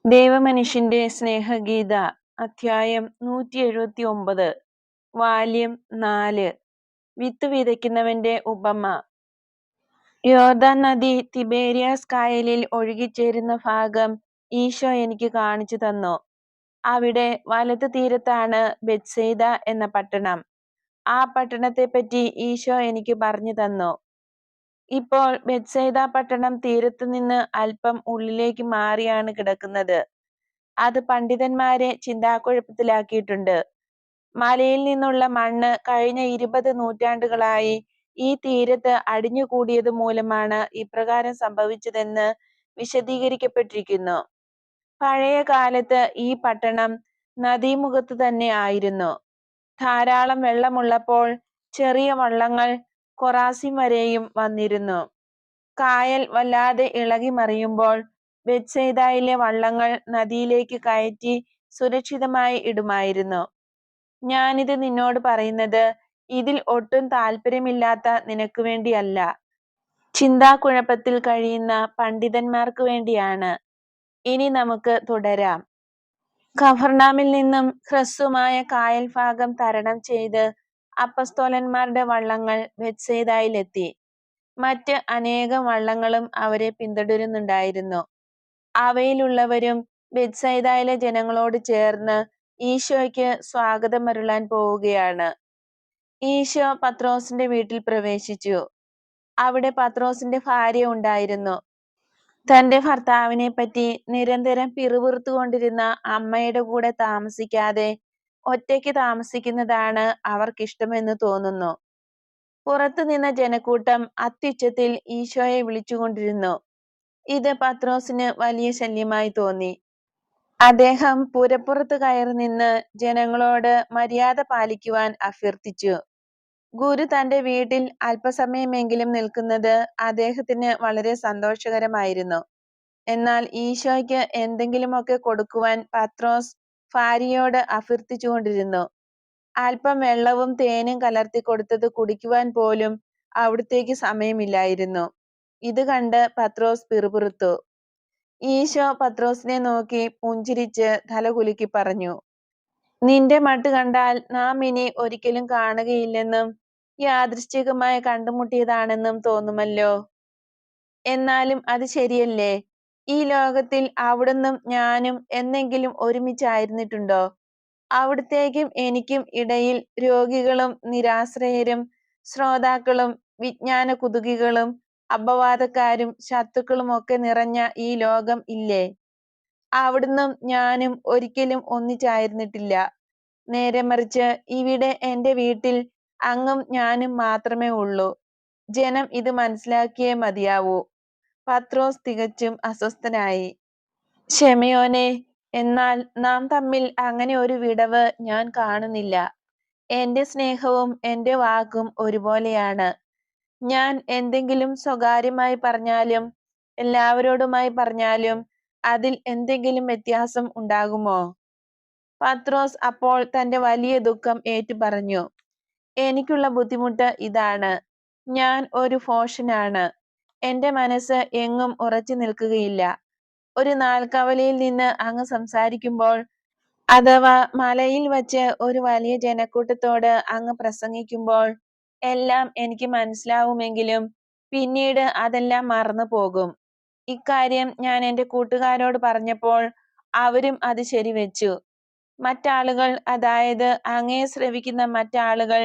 ദൈവമനുഷ്യന്റെ സ്നേഹഗീത അധ്യായം 179 വാല്യം 4 വിത്ത് വിതയ്ക്കുന്നവന്റെ ഉപമ. യോർദാൻ നദി തിബേരിയാസ് കായലിൽ ഒഴുകിച്ചേരുന്ന ഭാഗം ഈശോ എനിക്ക് കാണിച്ചു തന്നു. അവിടെ വലത് തീരത്താണ് ബെത്സൈദ എന്ന പട്ടണം. ആ പട്ടണത്തെപ്പറ്റി ഈശോ എനിക്ക് പറഞ്ഞു തന്നു. ഇപ്പോൾ ബെത്സൈദ പട്ടണം തീരത്തുനിന്ന് അല്പം ഉള്ളിലേക്ക് മാറിയാണ് കിടക്കുന്നത്. അത് പണ്ഡിതന്മാരെ ചിന്താക്കുഴപ്പത്തിലാക്കിയിട്ടുണ്ട്. മലയിൽ നിന്നുള്ള മണ്ണ് കഴിഞ്ഞ 20 നൂറ്റാണ്ടുകളായി ഈ തീരത്ത് അടിഞ്ഞുകൂടിയത് മൂലമാണ് ഇപ്രകാരം സംഭവിച്ചതെന്ന് വിശദീകരിക്കപ്പെട്ടിരിക്കുന്നു. പഴയ കാലത്ത് ഈ പട്ടണം നദീമുഖത്ത് തന്നെ ആയിരുന്നു. ധാരാളം വെള്ളമുള്ളപ്പോൾ ചെറിയ വള്ളങ്ങൾ കൊറാസിം വരെയും വന്നിരുന്നു. കായൽ വല്ലാതെ ഇളകി മറിയുമ്പോൾ ബെത്സൈദയിലെ വള്ളങ്ങൾ നദിയിലേക്ക് കയറ്റി സുരക്ഷിതമായി ഇടുമായിരുന്നു. ഞാനിത് നിന്നോട് പറയുന്നത് ഇതിൽ ഒട്ടും താല്പര്യമില്ലാത്ത നിനക്ക് വേണ്ടിയല്ല, ചിന്താക്കുഴപ്പത്തിൽ കഴിയുന്ന പണ്ഡിതന്മാർക്ക് വേണ്ടിയാണ്. ഇനി നമുക്ക് തുടരാം. കഫർനാമിൽ നിന്നും ഹ്രസ്വമായ കായൽ ഭാഗം തരണം ചെയ്ത് അപ്പസ്തോലന്മാരുടെ വള്ളങ്ങൾ ബെത്സൈദയിലെത്തി. മറ്റ് അനേകം വള്ളങ്ങളും അവരെ പിന്തുടരുന്നുണ്ടായിരുന്നു. അവയിലുള്ളവരും ബെത്സൈദയിലെ ജനങ്ങളോട് ചേർന്ന് ഈശോയ്ക്ക് സ്വാഗതമരുളാൻ പോവുകയാണ്. ഈശോ പത്രോസിന്റെ വീട്ടിൽ പ്രവേശിച്ചു. അവിടെ പത്രോസിന്റെ ഭാര്യ ഉണ്ടായിരുന്നു. തന്റെ ഭർത്താവിനെ പറ്റി നിരന്തരം പിറുപിറുത്തുകൊണ്ടിരുന്ന അമ്മയുടെ കൂടെ താമസിക്കാതെ ഒറ്റയ്ക്ക് താമസിക്കുന്നതാണ് അവർക്കിഷ്ടമെന്ന് തോന്നുന്നു. പുറത്തു നിന്ന ജനക്കൂട്ടം അത്യുച്ചത്തിൽ ഈശോയെ വിളിച്ചുകൊണ്ടിരുന്നു. ഇത് പത്രോസിന് വലിയ ശല്യമായി തോന്നി. അദ്ദേഹം പുരപ്പുറത്ത് കയറി നിന്ന് ജനങ്ങളോട് മര്യാദ പാലിക്കുവാൻ അഭ്യർത്ഥിച്ചു. ഗുരു തന്റെ വീട്ടിൽ അല്പസമയമെങ്കിലും നിൽക്കുന്നത് അദ്ദേഹത്തിന് വളരെ സന്തോഷകരമായിരുന്നു. എന്നാൽ ഈശോയ്ക്ക് എന്തെങ്കിലുമൊക്കെ കൊടുക്കുവാൻ പത്രോസ് ഭാര്യയോട് അഭ്യർത്ഥിച്ചുകൊണ്ടിരുന്നു. അല്പം വെള്ളവും തേനും കലർത്തി കൊടുത്തത് കുടിക്കുവാൻ പോലും അവിടുത്തേക്ക് സമയമില്ലായിരുന്നു. ഇത് കണ്ട് പത്രോസ് പിറുപിറുത്തു. ഈശോ പത്രോസിനെ നോക്കി പുഞ്ചിരിച്ച് തലകുലുക്കി പറഞ്ഞു, നിന്റെ മട്ട് കണ്ടാൽ നാം ഇനി ഒരിക്കലും കാണുകയില്ലെന്നും യാദൃശ്ചികമായി കണ്ടുമുട്ടിയതാണെന്നും തോന്നുമല്ലോ. എന്നാലും അത് ശരിയല്ലേ? ഈ ലോകത്തിൽ അവിടുന്നും ഞാനും എന്നെങ്കിലും ഒരുമിച്ചായിരുന്നിട്ടുണ്ടോ? അവിടുത്തേക്കും എനിക്കും ഇടയിൽ രോഗികളും നിരാശ്രയരും ശ്രോതാക്കളും വിജ്ഞാന കുതുകികളും അപവാദക്കാരും ശത്രുക്കളും ഒക്കെ നിറഞ്ഞ ഈ ലോകം ഇല്ലേ? അവിടുന്നും ഞാനും ഒരിക്കലും ഒന്നിച്ചായിരുന്നിട്ടില്ല. നേരെ മറിച്ച് ഇവിടെ എന്റെ വീട്ടിൽ അങ്ങും ഞാനും മാത്രമേ ഉള്ളൂ. ജനം ഇത് മനസ്സിലാക്കിയേ മതിയാവൂ. പത്രോസ് തികച്ചും അസ്വസ്ഥനായി. ശെമയോനെ, എന്നാൽ നാം തമ്മിൽ അങ്ങനെ ഒരു വിടവ് ഞാൻ കാണുന്നില്ല. എന്റെ സ്നേഹവും എന്റെ വാക്കും ഒരുപോലെയാണ്. ഞാൻ എന്തെങ്കിലും സ്വകാര്യമായി പറഞ്ഞാലും എല്ലാവരോടുമായി പറഞ്ഞാലും അതിൽ എന്തെങ്കിലും വ്യത്യാസം ഉണ്ടാകുമോ? പത്രോസ് അപ്പോൾ തന്റെ വലിയ ദുഃഖം ഏറ്റുപറഞ്ഞു. എനിക്കുള്ള ബുദ്ധിമുട്ട് ഇതാണ്. ഞാൻ ഒരു ഭോഷനാണ്. എന്റെ മനസ്സ് എങ്ങും ഉറച്ചു നിൽക്കുകയില്ല. ഒരു നാൽക്കവലയിൽ നിന്ന് അങ്ങ് സംസാരിക്കുമ്പോൾ അഥവാ മലയിൽ വച്ച് ഒരു വലിയ ജനക്കൂട്ടത്തോട് അങ്ങ് പ്രസംഗിക്കുമ്പോൾ എല്ലാം എനിക്ക് മനസ്സിലാവുമെങ്കിലും പിന്നീട് അതെല്ലാം മറന്നു പോകും. ഇക്കാര്യം ഞാൻ എന്റെ കൂട്ടുകാരോട് പറഞ്ഞപ്പോൾ അവരും അത് ശരിവെച്ചു. മറ്റാളുകൾ, അതായത് അങ്ങയെ ശ്രവിക്കുന്ന മറ്റാളുകൾ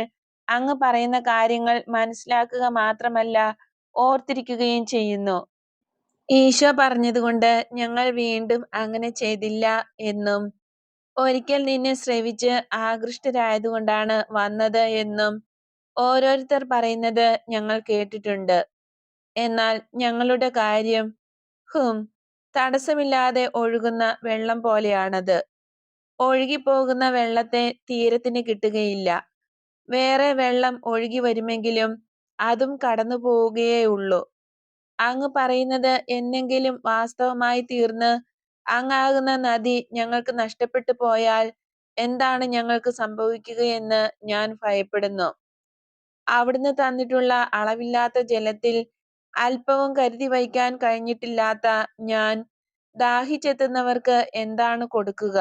അങ്ങ് പറയുന്ന കാര്യങ്ങൾ മനസ്സിലാക്കുക മാത്രമല്ല ഓർത്തിരിക്കുകയും ചെയ്യുന്നു. ഈശോ പറഞ്ഞതുകൊണ്ട് ഞങ്ങൾ വീണ്ടും അങ്ങനെ ചെയ്തില്ല എന്നും ഒരിക്കൽ നിന്നെ ശ്രവിച്ച് ആകൃഷ്ടരായതുകൊണ്ടാണ് വന്നത് എന്നും ഓരോരുത്തർ പറയുന്നത് ഞങ്ങൾ കേട്ടിട്ടുണ്ട്. എന്നാൽ ഞങ്ങളുടെ കാര്യം തടസ്സമില്ലാതെ ഒഴുകുന്ന വെള്ളം പോലെയാണത്. ഒഴുകിപ്പോകുന്ന വെള്ളത്തെ തീരത്തിന് കിട്ടുകയില്ല. വേറെ വെള്ളം ഒഴുകി വരുമെങ്കിലും അതും കടന്നു പോവുകയേയുള്ളൂ. അങ്ങ് പറയുന്നത് എന്നെങ്കിലും വാസ്തവമായി തീർന്ന് അങ്ങാകുന്ന നദി ഞങ്ങൾക്ക് നഷ്ടപ്പെട്ടു പോയാൽ എന്താണ് ഞങ്ങൾക്ക് സംഭവിക്കുകയെന്ന് ഞാൻ ഭയപ്പെടുന്നു. അവിടുന്ന് തന്നിട്ടുള്ള അളവില്ലാത്ത ജലത്തിൽ അല്പവും കരുതി വയ്ക്കാൻ കഴിഞ്ഞിട്ടില്ലാത്ത ഞാൻ ദാഹിച്ചെത്തുന്നവർക്ക് എന്താണ് കൊടുക്കുക?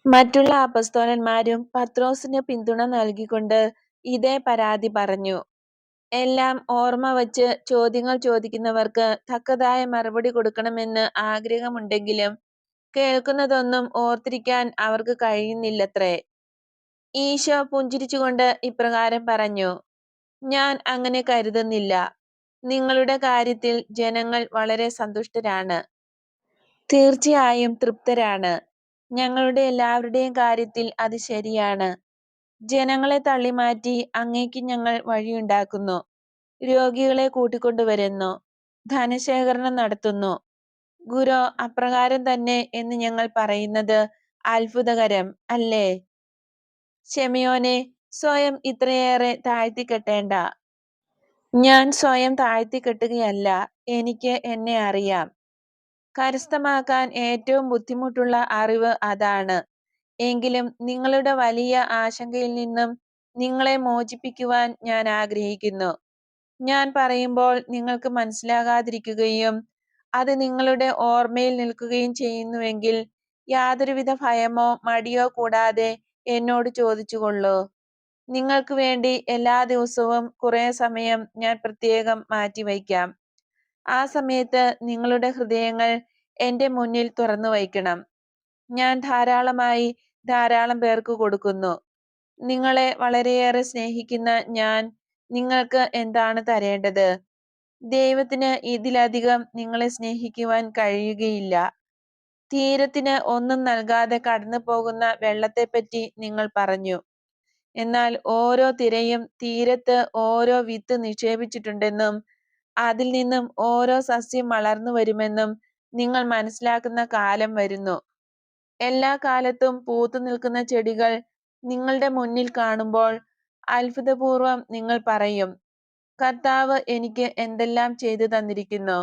മറ്റുള്ള അപ്പസ്തോലന്മാരും പത്രോസിന് പിന്തുണ നൽകിക്കൊണ്ട് ഇതേ പരാതി പറഞ്ഞു. എല്ലാം ഓർമ്മ വച്ച് ചോദ്യങ്ങൾ ചോദിക്കുന്നവർക്ക് തക്കതായ മറുപടി കൊടുക്കണമെന്ന് ആഗ്രഹമുണ്ടെങ്കിലും കേൾക്കുന്നതൊന്നും ഓർത്തിരിക്കാൻ അവർക്ക് കഴിയുന്നില്ലത്രേ. ഈശോ പുഞ്ചിരിച്ചുകൊണ്ട് ഇപ്രകാരം പറഞ്ഞു: ഞാൻ അങ്ങനെ കരുതുന്നില്ല. നിങ്ങളുടെ കാര്യത്തിൽ ജനങ്ങൾ വളരെ സന്തുഷ്ടരാണ്, തീർച്ചയായും തൃപ്തരാണ്. ഞങ്ങളുടെ എല്ലാവരുടെയും കാര്യത്തിൽ അത് ശരിയാണ്. ജനങ്ങളെ തള്ളിമാറ്റി അങ്ങേക്ക് ഞങ്ങൾ വഴിയുണ്ടാക്കുന്നു, രോഗികളെ കൂട്ടിക്കൊണ്ടുവരുന്നു, ധനശേഖരണം നടത്തുന്നു. ഗുരു അപ്രകാരം തന്നെ എന്ന് ഞങ്ങൾ പറയുന്നത് അത്ഭുതകരം അല്ലേ? ശെമയോനെ, സ്വയം ഇത്രയേറെ താഴ്ത്തിക്കെട്ടേണ്ട. ഞാൻ സ്വയം താഴ്ത്തിക്കെട്ടുകയല്ല, എനിക്ക് എന്നെ അറിയാം. കരസ്ഥമാക്കാൻ ഏറ്റവും ബുദ്ധിമുട്ടുള്ള അറിവ് അതാണ്. എങ്കിലും നിങ്ങളുടെ വലിയ ആശങ്കയിൽ നിന്നും നിങ്ങളെ മോചിപ്പിക്കുവാൻ ഞാൻ ആഗ്രഹിക്കുന്നു. ഞാൻ പറയുമ്പോൾ നിങ്ങൾക്ക് മനസ്സിലാകാതിരിക്കുകയും അത് നിങ്ങളുടെ ഓർമ്മയിൽ നിൽക്കുകയും ചെയ്യുന്നുവെങ്കിൽ യാതൊരുവിധ ഭയമോ മടിയോ കൂടാതെ എന്നോട് ചോദിച്ചുകൊള്ളൂ. നിങ്ങൾക്ക് വേണ്ടി എല്ലാ ദിവസവും കുറെ സമയം ഞാൻ പ്രത്യേകം മാറ്റിവയ്ക്കാം. ആ സമയത്ത് നിങ്ങളുടെ ഹൃദയങ്ങൾ എൻ്റെ മുന്നിൽ തുറന്നു വയ്ക്കണം. ഞാൻ ധാരാളം പേർക്ക് കൊടുക്കുന്നു. നിങ്ങളെ വളരെയേറെ സ്നേഹിക്കുന്ന ഞാൻ നിങ്ങൾക്ക് എന്താണ് തരേണ്ടത്? ദൈവത്തിന് ഇതിലധികം നിങ്ങളെ സ്നേഹിക്കുവാൻ കഴിയുകയില്ല. തീരത്തിന് ഒന്നും നൽകാതെ കടന്നു പോകുന്ന വെള്ളത്തെപ്പറ്റി നിങ്ങൾ പറഞ്ഞു. എന്നാൽ ഓരോ തിരയും തീരത്ത് ഓരോ വിത്ത് നിക്ഷേപിച്ചിട്ടുണ്ടെന്നും അതിൽ നിന്നും ഓരോ സസ്യം വളർന്നു വരുമെന്നും നിങ്ങൾ മനസ്സിലാക്കുന്ന കാലം വരുന്നു. എല്ലാ കാലത്തും പൂത്തു നിൽക്കുന്ന ചെടികൾ നിങ്ങളുടെ മുന്നിൽ കാണുമ്പോൾ അത്ഭുതപൂർവം നിങ്ങൾ പറയും, കർത്താവ് എനിക്ക് എന്തെല്ലാം ചെയ്തു തന്നിരിക്കുന്നു.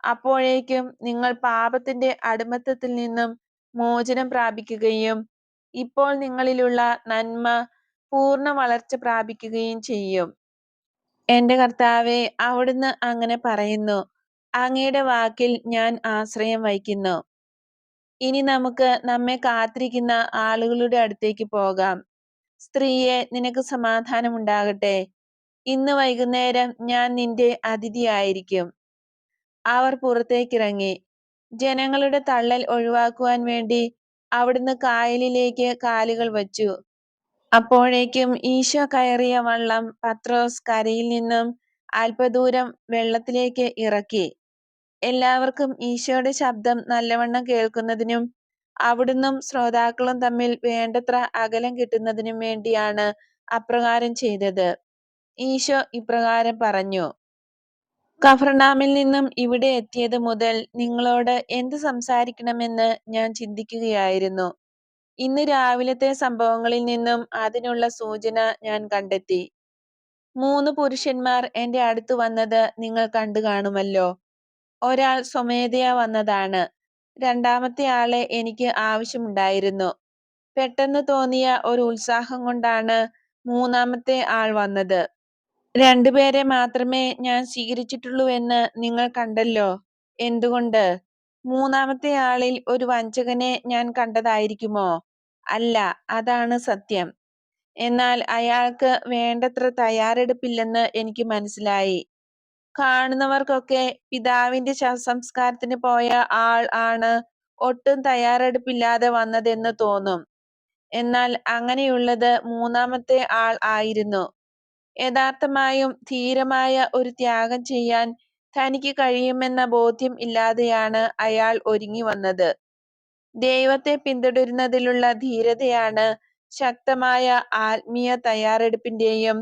അപ്പോഴേക്കും നിങ്ങൾ പാപത്തിന്റെ അടിമത്തത്തിൽ നിന്നും മോചനം പ്രാപിക്കുകയും ഇപ്പോൾ നിങ്ങളിലുള്ള നന്മ പൂർണ്ണ വളർച്ച പ്രാപിക്കുകയും ചെയ്യും. എന്റെ കർത്താവേ, അവിടുന്ന് അങ്ങനെ പറയുന്നു. അങ്ങയുടെ വാക്കിൽ ഞാൻ ആശ്രയം വയ്ക്കുന്നു. ഇനി നമുക്ക് നമ്മെ കാത്തിരിക്കുന്ന ആളുകളുടെ അടുത്തേക്ക് പോകാം. സ്ത്രീയെ, നിനക്ക് സമാധാനമുണ്ടാകട്ടെ. ഇന്ന് വൈകുന്നേരം ഞാൻ നിന്റെ അതിഥിയായിരിക്കും. അവർ പുറത്തേക്കിറങ്ങി. ജനങ്ങളുടെ തള്ളൽ ഒഴിവാക്കുവാൻ വേണ്ടി അവിടുന്ന് കായലിലേക്ക് കാലുകൾ വച്ചു. അപ്പോഴേക്കും ഈശോ കയറിയ വള്ളം പത്രോസ് കരയിൽ നിന്നും അല്പദൂരം വെള്ളത്തിലേക്ക് ഇറക്കി. എല്ലാവർക്കും ഈശോയുടെ ശബ്ദം നല്ലവണ്ണം കേൾക്കുന്നതിനും അവിടുന്നും ശ്രോതാക്കളും തമ്മിൽ വേണ്ടത്ര അകലം കിട്ടുന്നതിനും വേണ്ടിയാണ് അപ്രകാരം ചെയ്തത്. ഈശോ ഇപ്രകാരം പറഞ്ഞു: കഫർനാമിൽ നിന്നും ഇവിടെ എത്തിയത് മുതൽ നിങ്ങളോട് എന്ത് സംസാരിക്കണമെന്ന് ഞാൻ ചിന്തിക്കുകയായിരുന്നു. ഇന്ന് രാവിലത്തെ സംഭവങ്ങളിൽ നിന്നും അതിനുള്ള സൂചന ഞാൻ കണ്ടെത്തി. 3 പുരുഷന്മാർ എന്റെ അടുത്ത് വന്നത് നിങ്ങൾ കണ്ടു കാണുമല്ലോ. ഒരാൾ സ്വമേധയാ വന്നതാണ്. രണ്ടാമത്തെ ആളെ എനിക്ക് ആവശ്യമുണ്ടായിരുന്നു. പെട്ടെന്ന് തോന്നിയ ഒരു ഉത്സാഹം കൊണ്ടാണ് മൂന്നാമത്തെ ആൾ വന്നത്. 2 പേരെ മാത്രമേ ഞാൻ സ്വീകരിച്ചിട്ടുള്ളൂവെന്ന് നിങ്ങൾ കണ്ടല്ലോ. എന്തുകൊണ്ട്? മൂന്നാമത്തെ ആളിൽ ഒരു വഞ്ചകനെ ഞാൻ കണ്ടതായിരിക്കുമോ? അല്ല, അതാണ് സത്യം. എന്നാൽ അയാൾക്ക് വേണ്ടത്ര തയ്യാറെടുപ്പില്ലെന്ന് എനിക്ക് മനസ്സിലായി. കാണുന്നവർക്കൊക്കെ പിതാവിന്റെ ശവസംസ്കാരത്തിന് പോയ ആൾ ആണ് ഒട്ടും തയ്യാറെടുപ്പില്ലാതെ വന്നതെന്ന് തോന്നും. എന്നാൽ അങ്ങനെയുള്ളത് മൂന്നാമത്തെ ആൾ ആയിരുന്നു. യഥാർത്ഥമായും ധീരമായ ഒരു ത്യാഗം ചെയ്യാൻ തനിക്ക് കഴിയുമെന്ന ബോധ്യം ഇല്ലാതെയാണ് അയാൾ ഒരുങ്ങി വന്നത്. ദൈവത്തെ പിന്തുടരുന്നതിലുള്ള ധീരതയാണ് ശക്തമായ ആത്മീയ തയ്യാറെടുപ്പിന്റെയും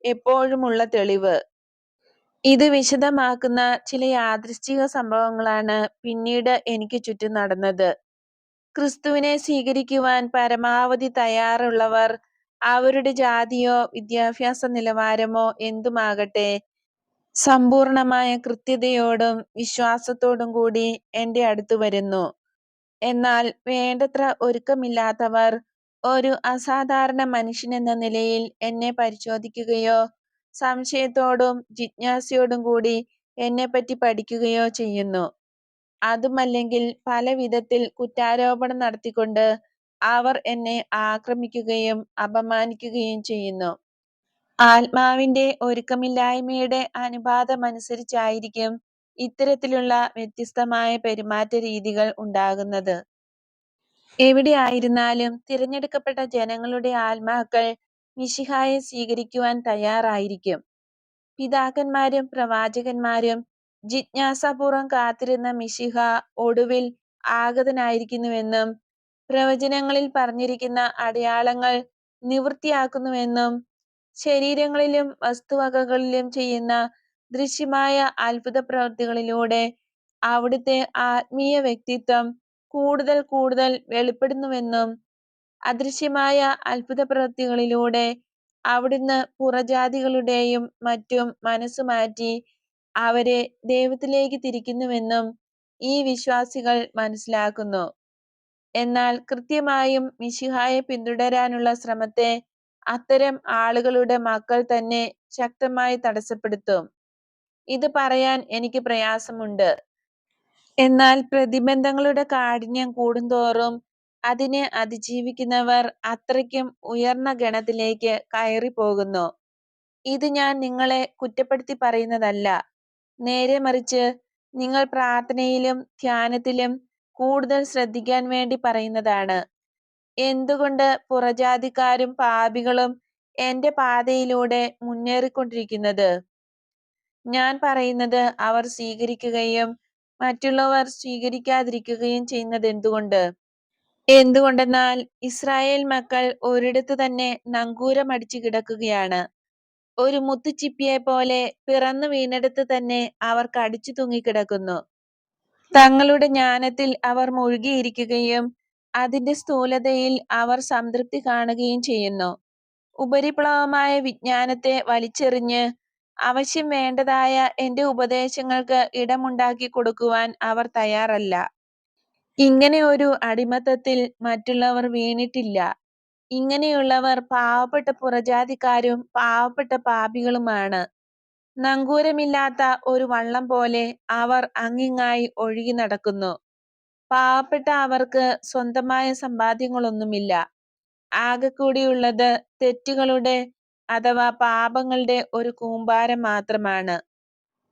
എപ്പോഴുമുള്ള തെളിവ്. ഇത് വിശദമാക്കുന്ന ചില യാദൃശ്ചിക സംഭവങ്ങളാണ് പിന്നീട് എനിക്ക് ചുറ്റും നടന്നത്. ക്രിസ്തുവിനെ സ്വീകരിക്കുവാൻ പരമാവധി തയ്യാറുള്ളവർ, അവരുടെ ജാതിയോ വിദ്യാഭ്യാസ നിലവാരമോ എന്തുമാകട്ടെ, സമ്പൂർണമായ കൃത്യതയോടും വിശ്വാസത്തോടും കൂടി എന്റെ അടുത്ത് വരുന്നു. എന്നാൽ വേണ്ടത്ര ഒരുക്കമില്ലാത്തവർ ഒരു അസാധാരണ മനുഷ്യനെന്ന നിലയിൽ എന്നെ പരിശോധിക്കുകയോ സംശയത്തോടും ജിജ്ഞാസയോടും കൂടി എന്നെപ്പറ്റി പഠിക്കുകയോ ചെയ്യുന്നു. അതുമല്ലെങ്കിൽ പല വിധത്തിൽ കുറ്റാരോപണം നടത്തിക്കൊണ്ട് അവർ എന്നെ ആക്രമിക്കുകയും അപമാനിക്കുകയും ചെയ്യുന്നു. ആത്മാവിന്റെ ഒരുക്കമില്ലായ്മയുടെ അനുപാതമനുസരിച്ചായിരിക്കും ഇത്തരത്തിലുള്ള വ്യത്യസ്തമായ പെരുമാറ്റ രീതികൾ ഉണ്ടാകുന്നത്. എവിടെയായിരുന്നാലും തിരഞ്ഞെടുക്കപ്പെട്ട ജനങ്ങളുടെ ആത്മാക്കൾ മിശിഹായെ സ്വീകരിക്കുവാൻ തയ്യാറായിരിക്കും. പിതാക്കന്മാരും പ്രവാചകന്മാരും ജിജ്ഞാസാപൂർവം കാത്തിരുന്ന മിശിഹ ഒടുവിൽ ആഗതനായിരിക്കുന്നുവെന്നും പ്രവചനങ്ങളിൽ പറഞ്ഞിരിക്കുന്ന അടയാളങ്ങൾ നിവൃത്തിയാക്കുന്നുവെന്നും ശരീരങ്ങളിലും വസ്തുവകകളിലും ചെയ്യുന്ന ദൃശ്യമായ അത്ഭുത പ്രവൃത്തികളിലൂടെ അവിടുത്തെ ആത്മീയ വ്യക്തിത്വം കൂടുതൽ കൂടുതൽ വെളിപ്പെടുന്നുവെന്നും അദൃശ്യമായ അത്ഭുത പ്രവൃത്തികളിലൂടെ അവിടുന്ന് പുറജാതികളുടെയും മറ്റും മനസ്സു മാറ്റി അവരെ ദൈവത്തിലേക്ക് തിരിക്കുന്നുവെന്നും ഈ വിശ്വാസികൾ മനസ്സിലാക്കുന്നു. എന്നാൽ കൃത്യമായും മിശിഹായെ പിന്തുടരാനുള്ള ശ്രമത്തെ അത്തരം ആളുകളുടെ മക്കൾ തന്നെ ശക്തമായി തടസ്സപ്പെടുത്തും. ഇത് പറയാൻ എനിക്ക് പ്രയാസമുണ്ട്. എന്നാൽ പ്രതിബന്ധങ്ങളുടെ കാഠിന്യം കൂടുന്തോറും അതിനെ അതിജീവിക്കുന്നവർ അത്രയ്ക്കും ഉയർന്ന ഗണത്തിലേക്ക് കയറിപ്പോകുന്നു. ഇത് ഞാൻ നിങ്ങളെ കുറ്റപ്പെടുത്തി പറയുന്നതല്ല. നേരെ മറിച്ച് നിങ്ങൾ പ്രാർത്ഥനയിലും ധ്യാനത്തിലും കൂടുതൽ ശ്രദ്ധിക്കാൻ വേണ്ടി പറയുന്നതാണ്. എന്തുകൊണ്ട് പുറജാതിക്കാരും പാപികളും എന്റെ പാതയിലൂടെ മുന്നേറിക്കൊണ്ടിരിക്കുന്നത്? ഞാൻ പറയുന്നത് അവർ സ്വീകരിക്കുകയും മറ്റുള്ളവർ സ്വീകരിക്കാതിരിക്കുകയും ചെയ്യുന്നത് എന്തുകൊണ്ടെന്നാൽ ഇസ്രായേൽ മക്കൾ ഒരിടത്ത് തന്നെ നങ്കൂരമടിച്ചു കിടക്കുകയാണ്. ഒരു മുത്തുച്ചിപ്പിയെ പോലെ പിറന്നു വീണെടുത്ത് തന്നെ അവർ കടിച്ചു തൂങ്ങിക്കിടക്കുന്നു. തങ്ങളുടെ ജ്ഞാനത്തിൽ അവർ മുഴുകിയിരിക്കുകയും അതിന്റെ സ്ഥൂലതയിൽ അവർ സംതൃപ്തി കാണുകയും ചെയ്യുന്നു. ഉപരിപ്ലവമായ വിജ്ഞാനത്തെ വലിച്ചെറിഞ്ഞ് അവശ്യം വേണ്ടതായ എന്റെ ഉപദേശങ്ങൾക്ക് ഇടമുണ്ടാക്കി കൊടുക്കുവാൻ അവർ തയ്യാറല്ല. ഇങ്ങനെ ഒരു അടിമത്തത്തിൽ മറ്റുള്ളവർ വീണിട്ടില്ല. ഇങ്ങനെയുള്ളവർ പാവപ്പെട്ട പുറജാതിക്കാരും പാവപ്പെട്ട പാപികളുമാണ്. നങ്കൂരമില്ലാത്ത ഒരു വള്ളം പോലെ അവർ അങ്ങിങ്ങായി ഒഴുകി നടക്കുന്നു. പാവപ്പെട്ട അവർക്ക് സ്വന്തമായ സമ്പാദ്യങ്ങളൊന്നുമില്ല. ആകെക്കൂടിയുള്ളത് തെറ്റുകളുടെ അഥവാ പാപങ്ങളുടെ ഒരു കൂമ്പാരം മാത്രമാണ്.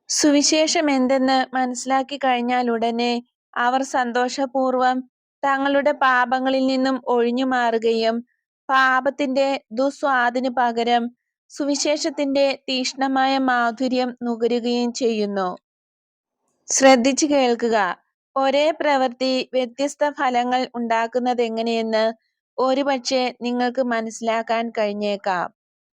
സുവിശേഷം എന്തെന്ന് മനസ്സിലാക്കി കഴിഞ്ഞാൽ ഉടനെ അവർ സന്തോഷപൂർവം തങ്ങളുടെ പാപങ്ങളിൽ നിന്നും ഒഴിഞ്ഞു മാറുകയും പാപത്തിന്റെ ദുസ്വാദിനു പകരം സുവിശേഷത്തിന്റെ തീക്ഷ്ണമായ മാധുര്യം നുകരുകയും ചെയ്യുന്നു. ശ്രദ്ധിച്ചു കേൾക്കുക. ഒരേ പ്രവൃത്തി വ്യത്യസ്ത ഫലങ്ങൾ ഉണ്ടാക്കുന്നതെങ്ങനെയെന്ന് ഒരുപക്ഷെ നിങ്ങൾക്ക് മനസ്സിലാക്കാൻ കഴിഞ്ഞേക്കാം.